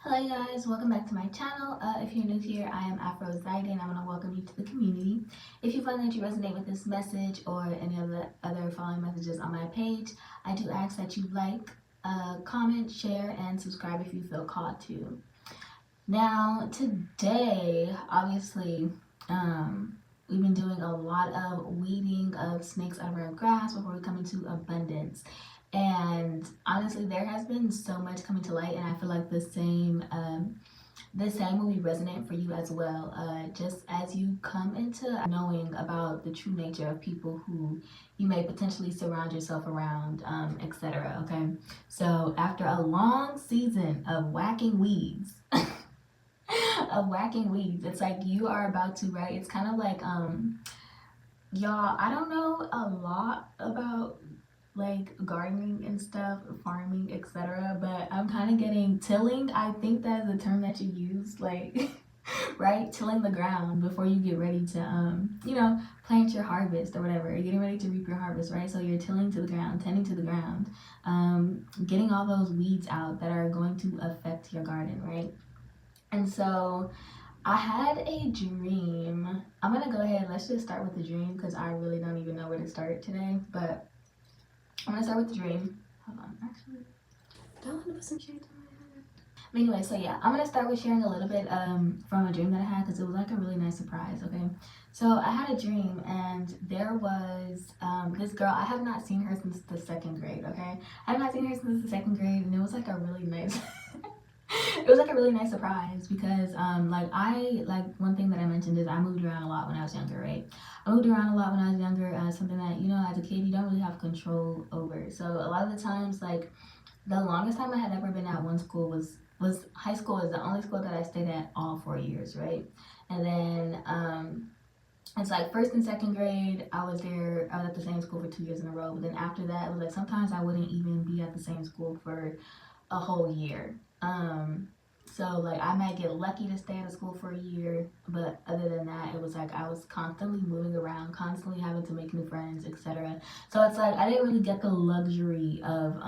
Hello you guys, welcome back to my channel. If you're new here, I am Afrozyte and I want to welcome you to the community. If you find that you resonate with this message or any of the other following messages on my page, I do ask that you like, comment, share, and subscribe if you feel called to. Now, today, obviously, we've been doing a lot of weeding of snakes out of our grass before we come into abundance. And honestly, there has been so much coming to light, and I feel like the same will be resonant for you as well. Just as you come into knowing about the true nature of people who you may potentially surround yourself around, etc. Okay, so after a long season of whacking weeds, it's like you are about to, right? It's kind of like y'all, I don't know a lot about like gardening and stuff, farming, etc. But I'm kind of getting tilling. I think that's the term that you use, like right, tilling the ground before you get ready to plant your harvest or whatever. You're getting ready to reap your harvest, right? So you're tilling to the ground, tending to the ground, getting all those weeds out that are going to affect your garden, right? And so I had a dream. I'm gonna go ahead. Let's just start with the dream because I really don't even know where to start today. But I'm gonna start with the dream. Hold on, actually, don't want to put some shades on my head. But anyway, so yeah, I'm gonna start with sharing a little bit from a dream that I had because it was like a really nice surprise. Okay, so I had a dream and there was this girl. I have not seen her since the second grade. Okay, I have not seen her since the second grade, and it was like a really nice. It was like a really nice surprise because like one thing that I mentioned is I moved around a lot when I was younger, right? I moved around a lot when I was younger, something that as a kid you don't really have control over. So a lot of the times, like the longest time I had ever been at one school was high school. Is the only school that I stayed at all 4 years, right? And then it's like first and second grade I was at the same school for 2 years in a row. But then after that, it was like sometimes I wouldn't even be at the same school for a whole year. So like I might get lucky to stay at a school for a year, but other than that, it was like I was constantly moving around, constantly having to make new friends, etc. So it's like I didn't really get the luxury of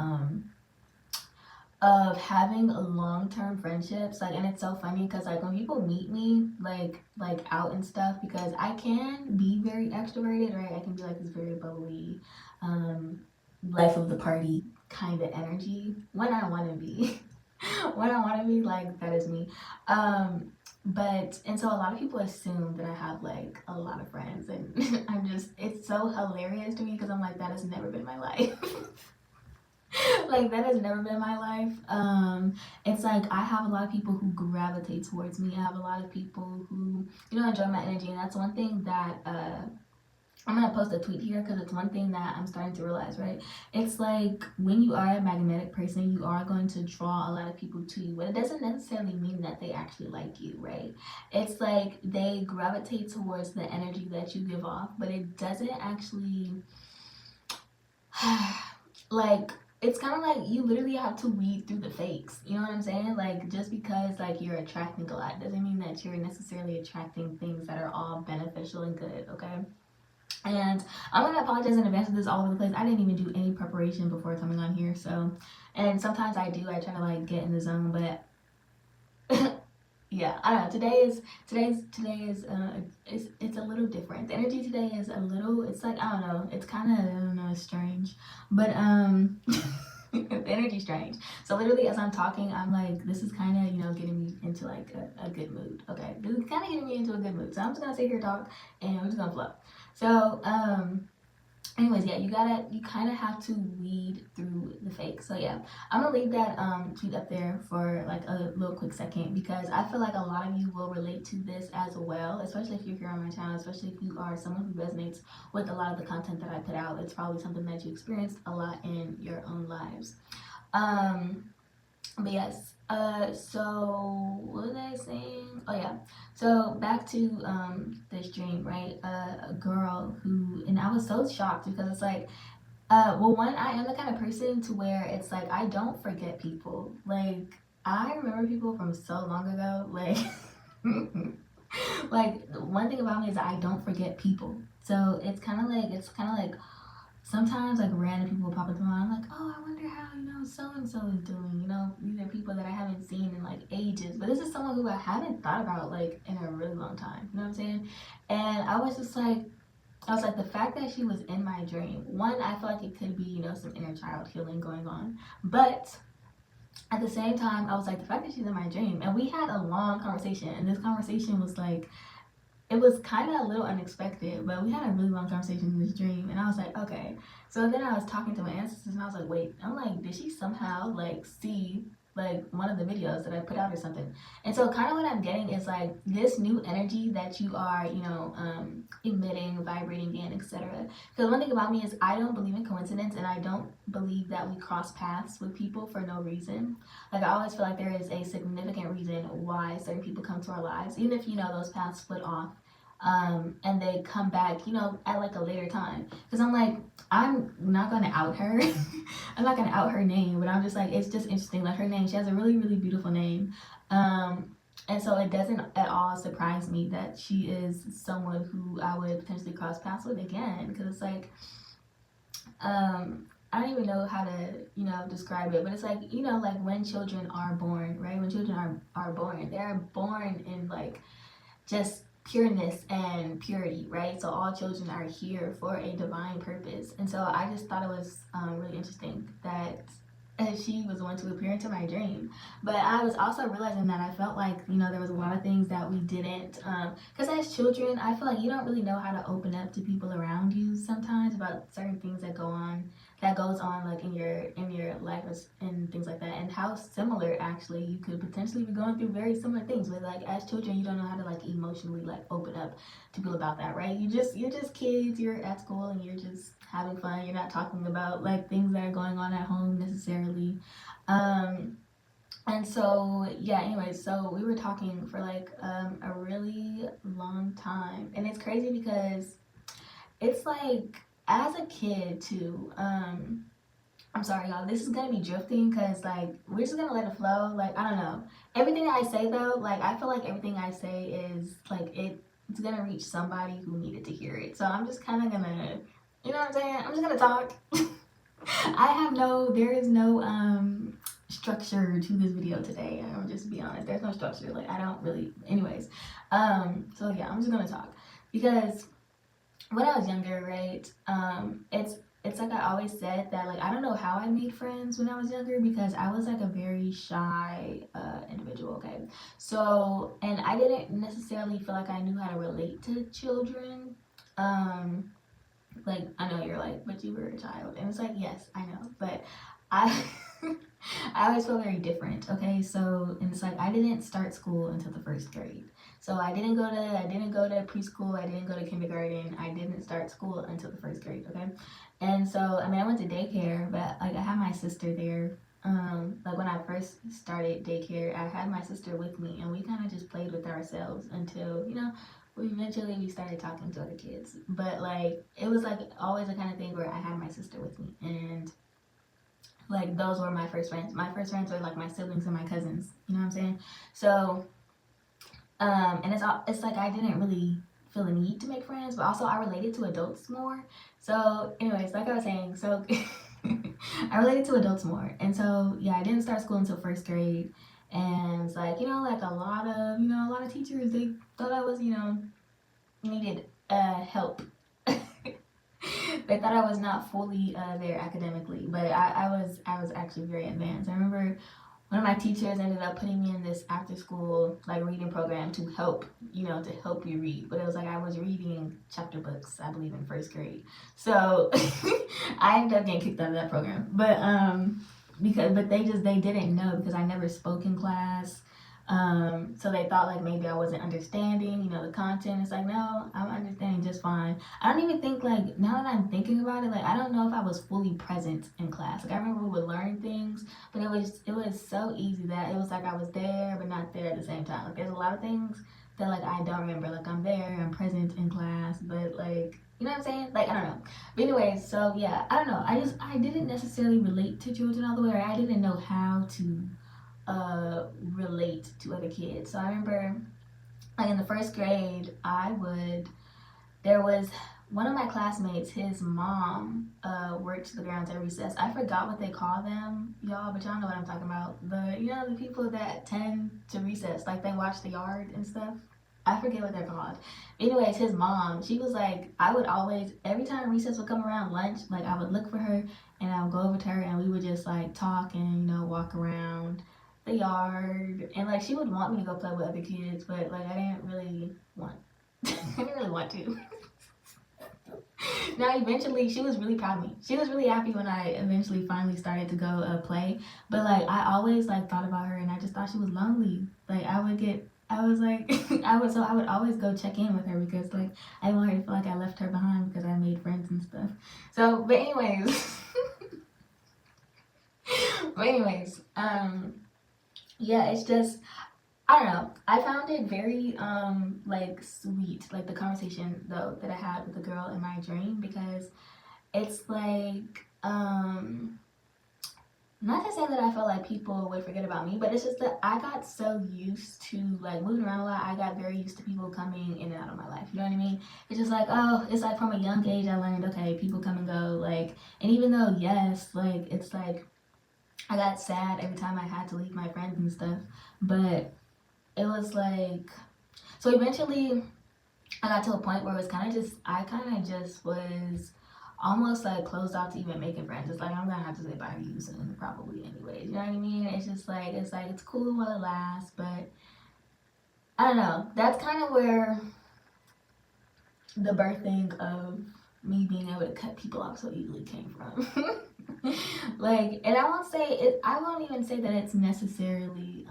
having long-term friendships. Like, and it's so funny because like when people meet me like out and stuff, because I can be very extroverted, right? I can be like this very bubbly, life of the party kind of energy when I want to be. When I want to be, like, that is me. But and so a lot of people assume that I have like a lot of friends, and it's so hilarious to me because I'm like, that has never been my life. Like that has never been my life. It's like I have a lot of people who gravitate towards me. I have a lot of people who enjoy my energy, and that's one thing that I'm gonna post a tweet here because it's one thing that I'm starting to realize, right? It's like when you are a magnetic person, you are going to draw a lot of people to you, but it doesn't necessarily mean that they actually like you, right? It's like they gravitate towards the energy that you give off, but it doesn't actually like it's kind of like you literally have to weed through the fakes. You know what I'm saying? Like just because like you're attracting a lot doesn't mean that you're necessarily attracting things that are all beneficial and good, okay? And I'm gonna apologize in advance of this all over the place. I didn't even do any preparation before coming on here, so and sometimes I do. I try to like get in the zone, but yeah, I don't know. Today is it's a little different. The energy today is a little. It's like I don't know. It's kind of I don't know. It's strange, but the energy's strange. So literally, as I'm talking, I'm like, this is kind of getting me into like a good mood. Okay, this is kind of getting me into a good mood. So I'm just gonna sit here talk, and we're just gonna flow. So anyways, yeah, you kind of have to weed through the fake. So yeah, I'm gonna leave that tweet up there for like a little quick second because I feel like a lot of you will relate to this as well, especially if you're here on my channel, especially if you are someone who resonates with a lot of the content that I put out. It's probably something that you experienced a lot in your own lives. But yes, so what was I saying? Oh yeah, so back to this dream, right? A girl who, and I was so shocked because it's like, well, one, I am the kind of person to where it's like I don't forget people. Like I remember people from so long ago. Like, like one thing about me is I don't forget people. So it's kind of like sometimes like random people pop into my mind. I'm like, oh, I wonder how, so and so is doing. These are people that I haven't seen in like ages. But this is someone who I haven't thought about like in a really long time. You know what I'm saying? And I was like, the fact that she was in my dream, one, I feel like it could be, some inner child healing going on. But at the same time, I was like, the fact that she's in my dream, and we had a long conversation, and this conversation was like, it was kind of a little unexpected, but we had a really long conversation in this dream, and I was like, okay. So then I was talking to my ancestors, and I was like, wait, I'm like, did she somehow like see like one of the videos that I put out or something? And so kind of what I'm getting is like this new energy that you are, emitting, vibrating in, etc. Because one thing about me is I don't believe in coincidence, and I don't believe that we cross paths with people for no reason. Like I always feel like there is a significant reason why certain people come to our lives, even if those paths split off, and they come back, at like a later time. Because I'm like, I'm not gonna out her. I'm not gonna out her name, but I'm just like, it's just interesting. Like her name, she has a really, really beautiful name. And so it doesn't at all surprise me that she is someone who I would potentially cross paths with again. Because it's like, I don't even know how to, describe it, but it's like, like when children are born, right? When children are born, they're born in like just pureness and purity, right? So all children are here for a divine purpose. And so I just thought it was really interesting that she was the one to appear into my dream. But I was also realizing that I felt like, there was a lot of things that we didn't, because as children, I feel like you don't really know how to open up to people around you sometimes about certain things that goes on like in your life and things like that, and how similar actually you could potentially be going through very similar things. But like as children, you don't know how to like emotionally like open up to people about that, right? You're just kids, you're at school and you're just having fun. You're not talking about like things that are going on at home necessarily. And so yeah, anyways, so we were talking for like a really long time, and it's crazy because it's like as a kid too. I'm sorry, y'all. This is gonna be drifting because like we're just gonna let it flow. Like I don't know. Everything I say though, like I feel like everything I say is like it's gonna reach somebody who needed to hear it. So I'm just kind of gonna, you know what I'm saying? I'm just gonna talk. there is no structure to this video today. I'll just be honest. There's no structure. Like I don't really. Anyways, so yeah, I'm just gonna talk because when I was younger, right? It's like I always said that like I don't know how I made friends when I was younger because I was like a very shy individual. Okay, so and I didn't necessarily feel like I knew how to relate to children. Like I know you're like, but you were a child, and it's like yes, I know, but I. I always feel very different. Okay, so and it's like I didn't start school until the first grade. So I didn't go to preschool, I didn't go to kindergarten, I didn't start school until the first grade, okay? And so I mean I went to daycare, but like I had my sister there. Like when I first started daycare, I had my sister with me and we kind of just played with ourselves until, we started talking to other kids. But like it was like always the kind of thing where I had my sister with me, and like those were my first friends. My first friends were like my siblings and my cousins. You know what I'm saying? So and it's like I didn't really feel a need to make friends, but also I related to adults more. So, anyways, like I was saying, so I related to adults more, and so yeah, I didn't start school until first grade, and it's like like a lot of teachers they thought I was needed help. They thought I was not fully there academically, but I was actually very advanced. I remember one of my teachers ended up putting me in this after school like reading program to help you read, but it was like I was reading chapter books, I believe, in first grade. So I ended up getting kicked out of that program, but they didn't know because I never spoke in class. So they thought like maybe I wasn't understanding, the content. It's like, no, I'm understanding just fine. I don't even think like now that I'm thinking about it, like I don't know if I was fully present in class. Like I remember we would learn things, but it was so easy that it was like I was there but not there at the same time. Like there's a lot of things that like I don't remember. Like I'm there, I'm present in class, but like you know what I'm saying? Like I don't know. But anyways, so yeah, I don't know. I didn't necessarily relate to children all the way, or I didn't know how to relate to other kids. So I remember like in the first grade, there was one of my classmates, his mom worked the grounds at recess. I forgot what they call them, y'all, but y'all know what I'm talking about. The people that tend to recess, like they watch the yard and stuff. I forget what they're called. Anyways, his mom, she was like, I would always, every time recess would come around lunch, like I would look for her and I would go over to her and we would just like talk and, walk around the yard. And like she would want me to go play with other kids, but like I didn't really want, I didn't really want to. Now eventually she was really proud of me. She was really happy when I eventually finally started to go play. But like I always like thought about her and I just thought she was lonely. Like I was like I would always go check in with her because like I didn't want her to feel like I left her behind because I made friends and stuff. So but anyways but anyways, yeah, it's just I don't know. I found it very like sweet, like the conversation though that I had with the girl in my dream because it's like not to say that I felt like people would forget about me, but it's just that I got so used to like moving around a lot. I got very used to people coming in and out of my life. You know what I mean? It's just like, oh, it's like from a young age I learned, okay, people come and go. Like, and even though, yes, like it's like I got sad every time I had to leave my friends and stuff, but it was like, so eventually I got to a point where it was I kind of just was almost like closed off to even making friends. It's like, I'm gonna have to say bye to you soon, probably, anyways. You know what I mean? It's just like, it's cool while it lasts, but I don't know. That's kind of where the birthing of me being able to cut people off so easily came from. Like, and I won't even say that it's necessarily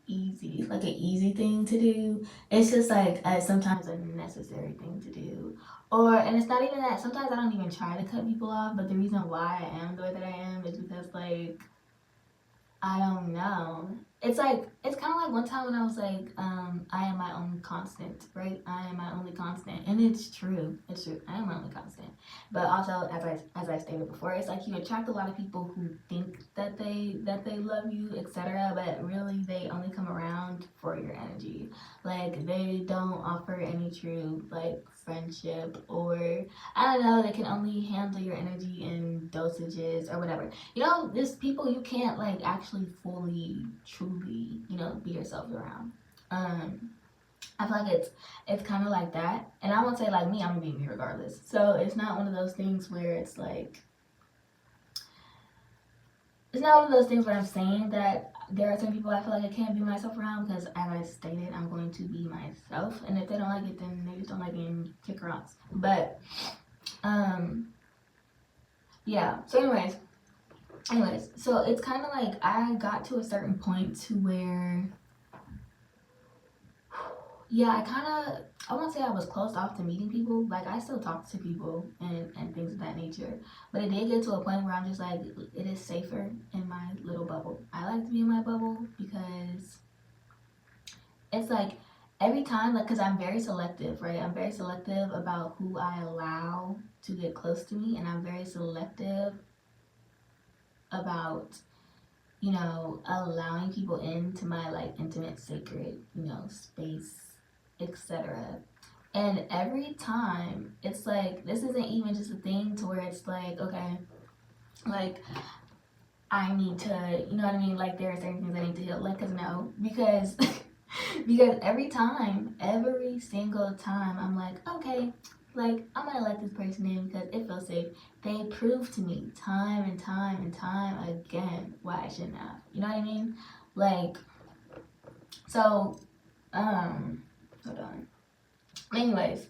easy, like an easy thing to do. It's just like sometimes a necessary thing to do. And it's not even that. Sometimes I don't even try to cut people off, but the reason why I am the way that I am is because like I don't know. It's like it's kind of like one time when I was like, I am my own constant, right? I am my only constant, and it's true. It's true. I am my only constant. But also, as I stated before, it's like you attract a lot of people who think that they love you, etc. But really, they only come around for your energy. Like they don't offer any true like friendship, or I don't know. They can only handle your energy in dosages or whatever. There's people you can't like actually fully, truly, be yourself around. I feel like it's kind of like that, and I won't say like me. I'm gonna be me regardless. So it's not one of those things where it's like it's not one of those things where I'm saying that there are some people I feel like I can't be myself around because, as I stated, I'm going to be myself, and if they don't like it, then they just don't like it and kick rocks. But yeah. So anyways, so it's kind of like I got to a certain point to where, yeah, I won't say I was closed off to meeting people. Like, I still talk to people and things of that nature. But it did get to a point where I'm just like, it is safer in my little bubble. I like to be in my bubble because it's like every time, like, because I'm very selective, right? I'm very selective about who I allow to get close to me. And I'm very selective about allowing people into my like intimate, sacred, space, etc. And every time it's like this isn't even just a thing to where it's like, okay, like I need to, you know what I mean? Like there are certain things I need to heal, like, cause no, because because every single time, I'm like, okay, like I'm gonna let this person in because it feels safe. They prove to me time and time and time again why I shouldn't have. You know what I mean? Like, so, hold on. Anyways,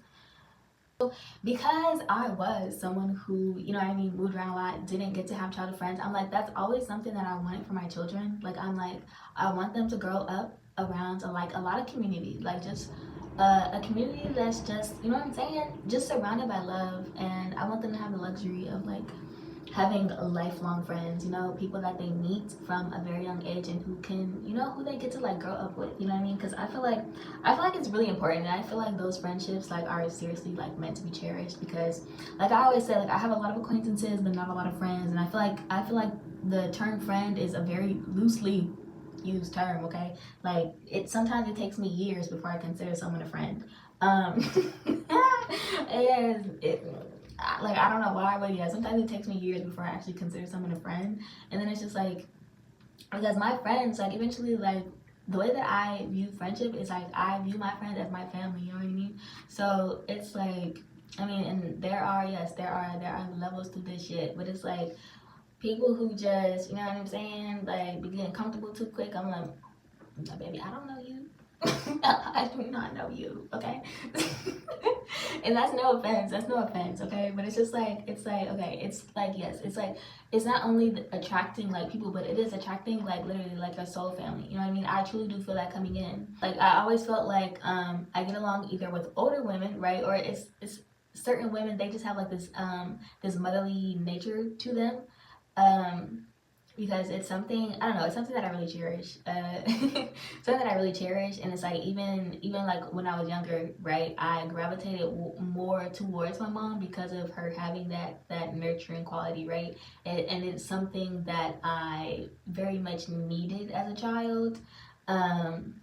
because I was someone who, moved around a lot, didn't get to have childhood friends, I'm like, that's always something that I wanted for my children. Like, I'm like, I want them to grow up around a lot of community, like just a community that's just, you know what I'm saying, just surrounded by love. And I want them to have the luxury of like having lifelong friends, people that they meet from a very young age and who can, who they get to like grow up with, you know what I mean? Because I feel like it's really important, and I feel like those friendships like are seriously like meant to be cherished because, like I always say, like I have a lot of acquaintances but not a lot of friends, and I feel like the term friend is a very loosely used term, okay? Like sometimes it takes me years before I consider someone a friend. And like I don't know why, but yeah, sometimes it takes me years before I actually consider someone a friend. And then it's just like, because my friends, like eventually, like the way that I view friendship is like I view my friends as my family, you know what I mean? So it's like, I mean, and there are, yes, there are levels to this shit, but it's like people who just, you know what I'm saying, like be getting comfortable too quick. I'm like, no, baby, I don't know you. I do not know you, okay? And that's no offense. That's no offense, okay? But it's just like, it's like, okay, it's like, yes, it's like, it's not only attracting like people, but it is attracting like literally like a soul family. You know what I mean? I truly do feel that coming in. Like I always felt like I get along either with older women, right? Or it's certain women, they just have like this motherly nature to them. Um because it's something, I don't know, it's something that I really cherish. Something that I really cherish, and it's like even like when I was younger, right? I gravitated more towards my mom because of her having that nurturing quality, right? And it's something that I very much needed as a child. Um,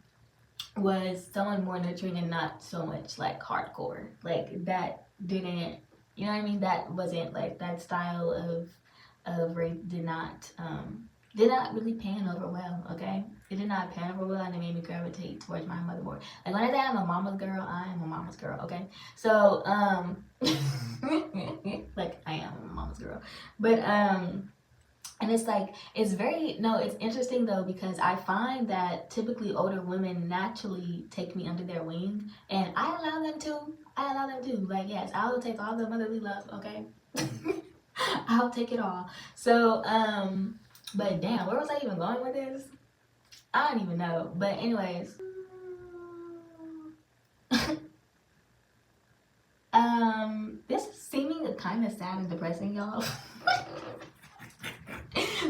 was someone more nurturing and not so much like hardcore, like that didn't, you know what I mean? That wasn't like that style of rape did not really pan over well, okay? It did not pan over well, and it made me gravitate towards my mother more. Like when I say I'm a mama's girl, I am a mama's girl, okay? So like I am a mama's girl. But and it's like, it's very, no, it's interesting though, because I find that typically older women naturally take me under their wing, and I allow them to. I allow them to. Like, yes, I'll take all the motherly love, okay? I'll take it all. So, but damn, where was I even going with this? I don't even know. But anyways, this is seeming kind of sad and depressing, y'all.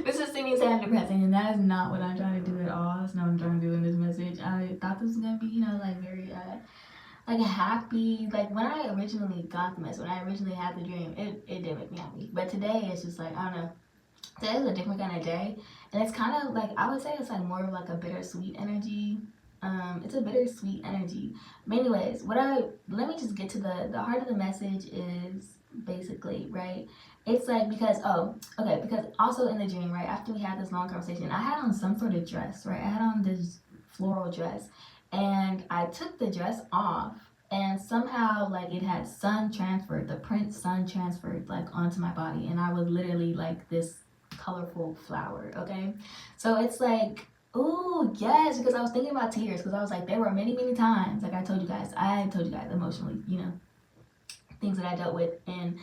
This is seeming sad and depressing, and that is not what I'm trying to do at all. That's not what I'm trying to do in this message. I thought this was gonna be, you know, like very like happy. Like when I originally got the message, when I originally had the dream, it did make me happy. But today it's just like, I don't know. Today is a different kind of day, and it's kind of like, I would say it's like more of like a bittersweet energy. It's a bittersweet energy. But anyways, let me just get to the heart of the message is basically, right? It's like, because because also in the dream, right, after we had this long conversation, I had on some sort of dress, right? I had on this floral dress, and I took the dress off, and somehow like it had sun transferred, the print sun transferred like onto my body, and I was literally like this colorful flower, okay? So it's like, oh yes, because I was thinking about tears, because I was like, there were many times, like I told you guys emotionally, you know, things that I dealt with in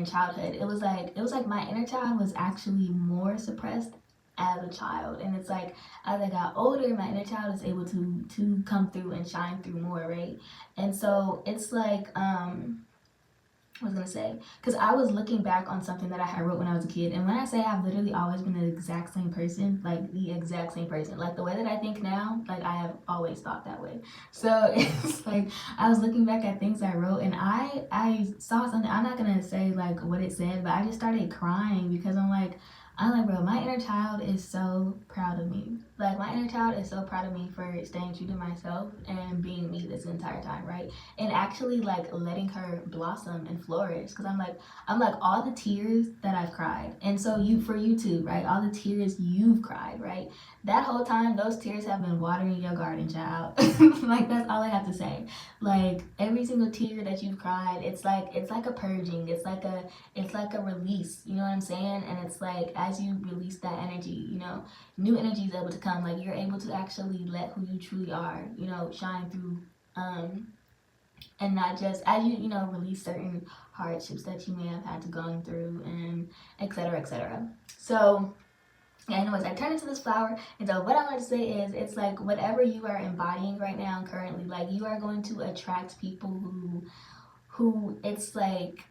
childhood. It was like my inner child was actually more suppressed as a child, and it's like as I got older, my inner child is able to come through and shine through more, right? And so it's like I was gonna say, because I was looking back on something that I had wrote when I was a kid, and when I say I've literally always been the exact same person, like the exact same person, like the way that I think now, like I have always thought that way. So it's like I was looking back at things I wrote, and I saw something. I'm not gonna say like what it said, but I just started crying because I'm like, bro, my inner child is so proud of me. Like, my inner child is so proud of me for staying true to myself and being me this entire time, right? And actually, like, letting her blossom and flourish. Because I'm like, all the tears that I've cried. And so, for you too, right? All the tears you've cried, right? That whole time, those tears have been watering your garden, child. Like, that's all I have to say. Like, every single tear that you've cried, it's like a purging. It's like a release, you know what I'm saying? And it's like, as you release that energy, you know, new energy is able to come. Like, you're able to actually let who you truly are, you know, shine through, and not just as you know, release certain hardships that you may have had to go through, and etc., etc. So yeah, anyways, I turned into this flower, and so what I want to say is, it's like whatever you are embodying right now currently, like, you are going to attract people who it's like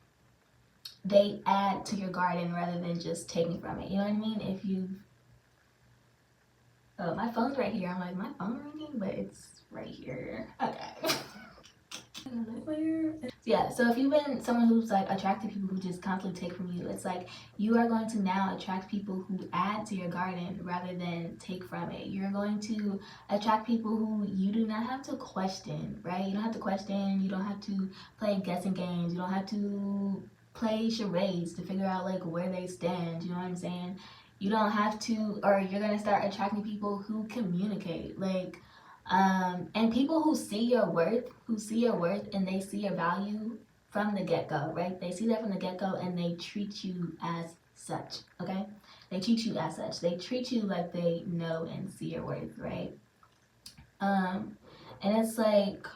they add to your garden rather than just taking from it. You know what I mean? If you, oh, my phone's right here. I'm like, my phone ringing, but it's right here. Okay. Yeah, so if you've been someone who's like attracted people who just constantly take from you, it's like you are going to now attract people who add to your garden rather than take from it. You're going to attract people who you do not have to question, right? You don't have to question, you don't have to play guessing games, you don't have to play charades to figure out like where they stand, you know what I'm saying? You don't have to, or you're gonna start attracting people who communicate, like and people who see your worth, and they see your value from the get-go, right? They see that from the get-go and they treat you as such, okay? They treat you as such. They treat you like they know and see your worth, right? And it's like,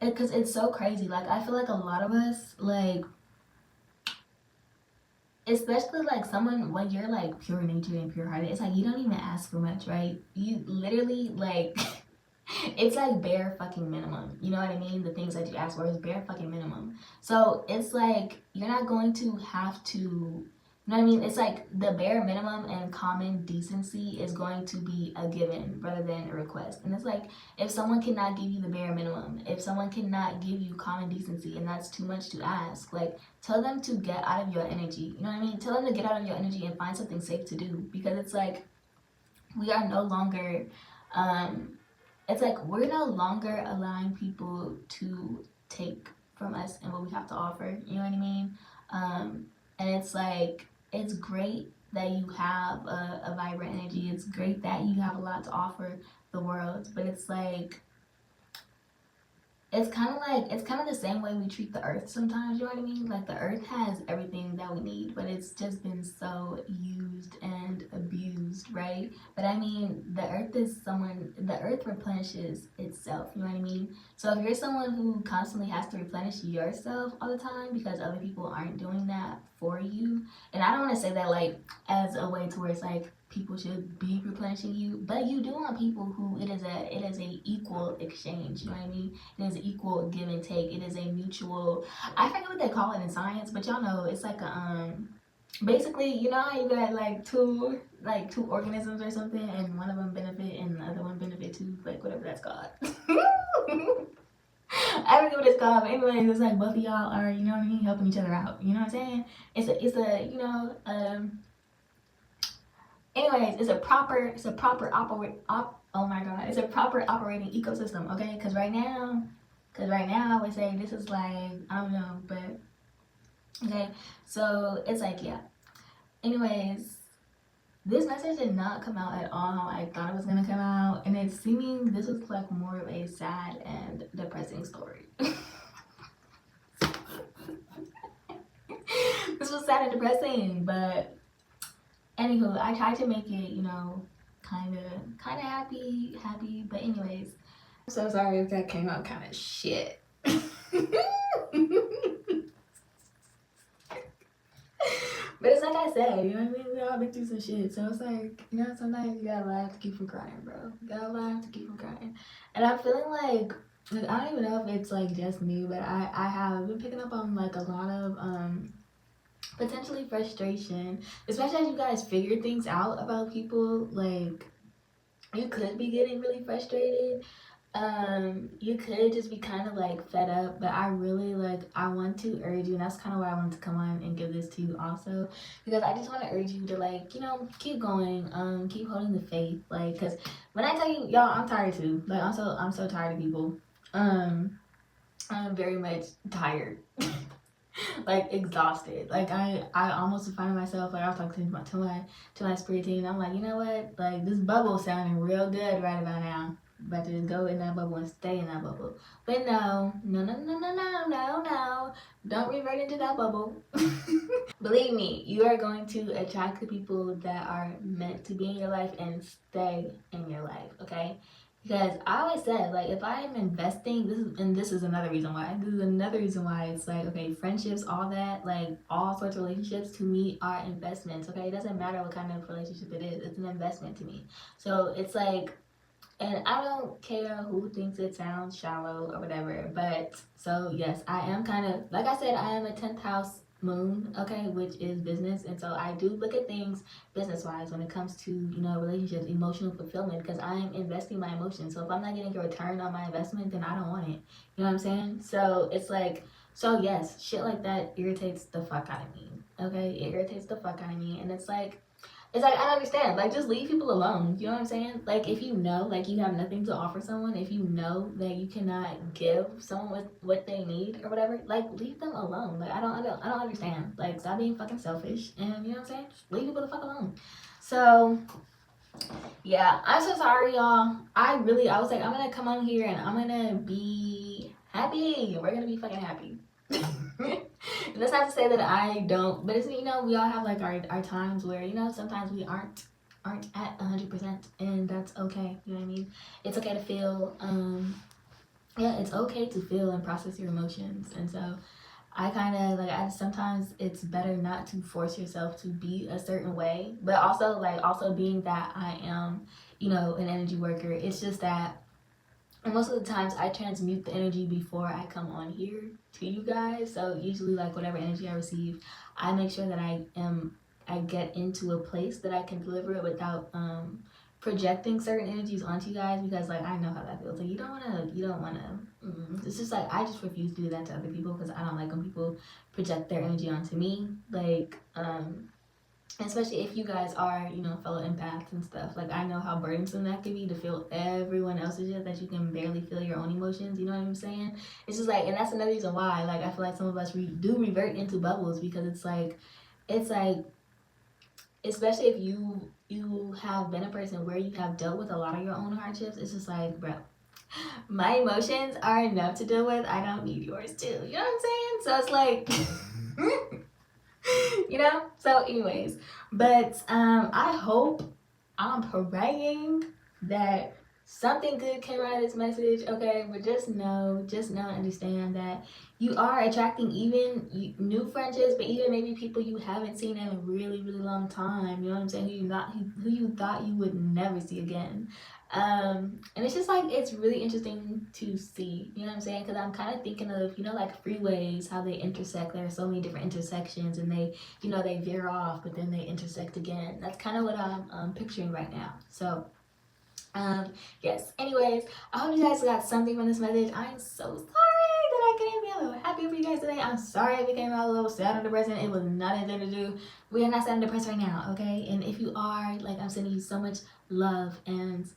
because it's so crazy. Like, I feel like a lot of us, like, especially like someone when you're like pure nature and pure hearted, it's like you don't even ask for much, right? You literally like it's like bare fucking minimum. You know what I mean? The things that you ask for is bare fucking minimum. So it's like you're not going to have to, you know what I mean? It's like the bare minimum and common decency is going to be a given rather than a request. And it's like if someone cannot give you the bare minimum, if someone cannot give you common decency and that's too much to ask, like tell them to get out of your energy. You know what I mean? Tell them to get out of your energy and find something safe to do, because it's like we are no longer um it's like we're no longer allowing people to take from us and what we have to offer. You know what I mean? And it's like it's great that you have a vibrant energy. It's great that you have a lot to offer the world, but it's kind of the same way we treat the earth sometimes. You know what I mean? Like the earth has everything that we need, but it's just been so used and abused, right? But I mean, the earth replenishes itself. You know what I mean? So if you're someone who constantly has to replenish yourself all the time because other people aren't doing that for you, and I don't want to say that like as a way towards like people should be replenishing you, but you do want people who it is a equal exchange. You know what I mean? It is an equal give and take. It is a mutual. I forget what they call it in science, but y'all know it's like a Basically, you know how you got like two organisms or something, and one of them benefit and the other one benefit too, like whatever that's called. I forget what it's called, but anyways, it's like both of y'all are, you know what I mean, helping each other out. You know what I'm saying? It's a anyways, it's a proper oh my god, it's a proper operating ecosystem, okay? Because right now I would say this is like I don't know, but okay. So it's like yeah. Anyways, this message did not come out at all how I thought it was gonna come out, and it's seeming this was like more of a sad and depressing story. This was sad and depressing, but anywho, I tried to make it, kind of happy. But anyways, I'm so sorry if that came out kind of shit. But it's like I said, you know what I mean? We all been through some shit. So it's like, sometimes you gotta laugh to keep from crying, bro. You gotta laugh to keep from crying. And I'm feeling like I don't even know if it's like just me, but I have been picking up on like a lot of potentially frustration, especially as you guys figure things out about people. Like you could be getting really frustrated. You could just be kind of like fed up, but I really I want to urge you, and that's kind of why I wanted to come on and give this to you also, because I just want to urge you to keep going, keep holding the faith, like, because when I tell you, y'all, I'm tired too. Like, I'm so tired of people. I'm very much tired. Like exhausted. Like I almost find myself like I was talking to my spirit team. I'm like, you know what? Like this bubble sounding real good right about now. About to just go in that bubble and stay in that bubble. But no. Don't revert into that bubble. Believe me, you are going to attract the people that are meant to be in your life and stay in your life, okay? Because I always said, like, if I am investing, this is another reason why. This is another reason why it's like, okay, friendships, all that, like, all sorts of relationships to me are investments, okay? It doesn't matter what kind of relationship it is. It's an investment to me. So it's like, and I don't care who thinks it sounds shallow or whatever, but so yes, I am kind of, like I said, I am a 10th house moon, okay, which is business. And so I do look at things business wise when it comes to, you know, relationships, emotional fulfillment, because I'm investing my emotions. So if I'm not getting a return on my investment, then I don't want it. You know what I'm saying? So it's like, so yes, shit like that irritates the fuck out of me. Okay, it irritates the fuck out of me. And it's like I don't understand. Like, just leave people alone. You know what I'm saying? Like, if you know, like, you have nothing to offer someone, if you know that you cannot give someone what they need or whatever, like, leave them alone. Like, I don't understand. Like, stop being fucking selfish, and you know what I'm saying? Just leave people the fuck alone. So yeah, I'm so sorry, y'all. I was like, I'm gonna come on here and I'm gonna be happy. We're gonna be fucking happy. And that's not to say that I don't, but it's, you know, we all have like our times where, you know, sometimes we aren't at 100%, and that's okay. You know what I mean? It's okay to feel. Yeah, it's okay to feel and process your emotions, and so I kind of like, I sometimes it's better not to force yourself to be a certain way, but also being that I am, you know, an energy worker. It's just that most of the times I transmute the energy before I come on here to you guys. So usually, like, whatever energy I receive, I make sure that I get into a place that I can deliver it without projecting certain energies onto you guys, because like I know how that feels. Like, you don't wanna. It's just like I just refuse to do that to other people, because I don't like when people project their energy onto me. Like, especially if you guys are, you know, fellow empaths and stuff. Like, I know how burdensome that can be to feel everyone else's shit, that you can barely feel your own emotions. You know what I'm saying? It's just like, and that's another reason why, like, I feel like some of us do revert into bubbles, because it's like, especially if you have been a person where you have dealt with a lot of your own hardships. It's just like, bro, my emotions are enough to deal with. I don't need yours too. You know what I'm saying? So it's like, you know. So, anyways, but I hope, I'm praying that something good came out of this message, okay? But just know and understand that you are attracting even new friendships, but even maybe people you haven't seen in a really, really long time. You know what I'm saying? Who you thought you would never see again. And it's just like, it's really interesting to see, you know what I'm saying? Because I'm kind of thinking of, you know, like freeways, how they intersect. There are so many different intersections, and they, you know, they veer off, but then they intersect again. That's kind of what I'm picturing right now. So yes, anyways, I hope you guys got something from this message. I'm so sorry that I couldn't be a little happier for you guys today. I'm sorry I became a little sad and depressed. It was not anything to do. We are not sad and depressed right now, okay? And if you are, like, I'm sending you so much love and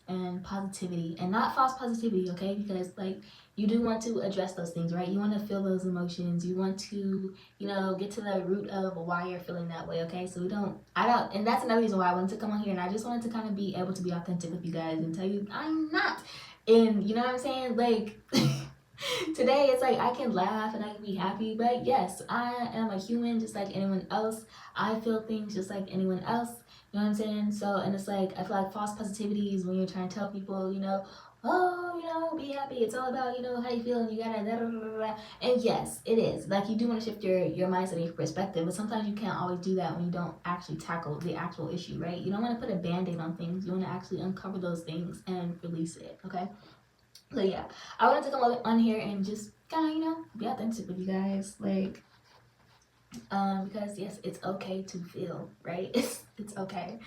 positivity, and not false positivity, okay? Because, like, you do want to address those things, right? You want to feel those emotions. You want to, you know, get to the root of why you're feeling that way, okay? So and that's another reason why I wanted to come on here, and I just wanted to kind of be able to be authentic with you guys and tell you I'm not. And you know what I'm saying? Like, today it's like I can laugh and I can be happy, but yes, I am a human just like anyone else. I feel things just like anyone else. You know what I'm saying? So, and it's like, I feel like false positivity is when you're trying to tell people, you know, oh, you know, be happy. It's all about, you know, how you feel, and you gotta da, da, da, da. And yes, it is. Like, you do want to shift your mindset and your perspective, but sometimes you can't always do that when you don't actually tackle the actual issue, right? You don't want to put a band-aid on things. You want to actually uncover those things and release it, okay? So yeah, I wanted to come on here and just kind of, you know, be authentic with you guys, like, because yes, it's okay to feel, right? It's okay.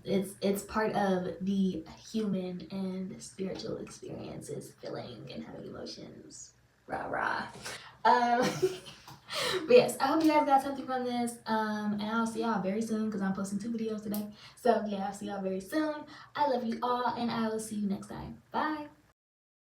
It's part of the human and spiritual experiences, feeling and having emotions. Rah rah. Um, but yes, I hope you guys got something from this. And I'll see y'all very soon, because I'm posting 2 videos today. So yeah, I'll see y'all very soon. I love you all, and I will see you next time. Bye.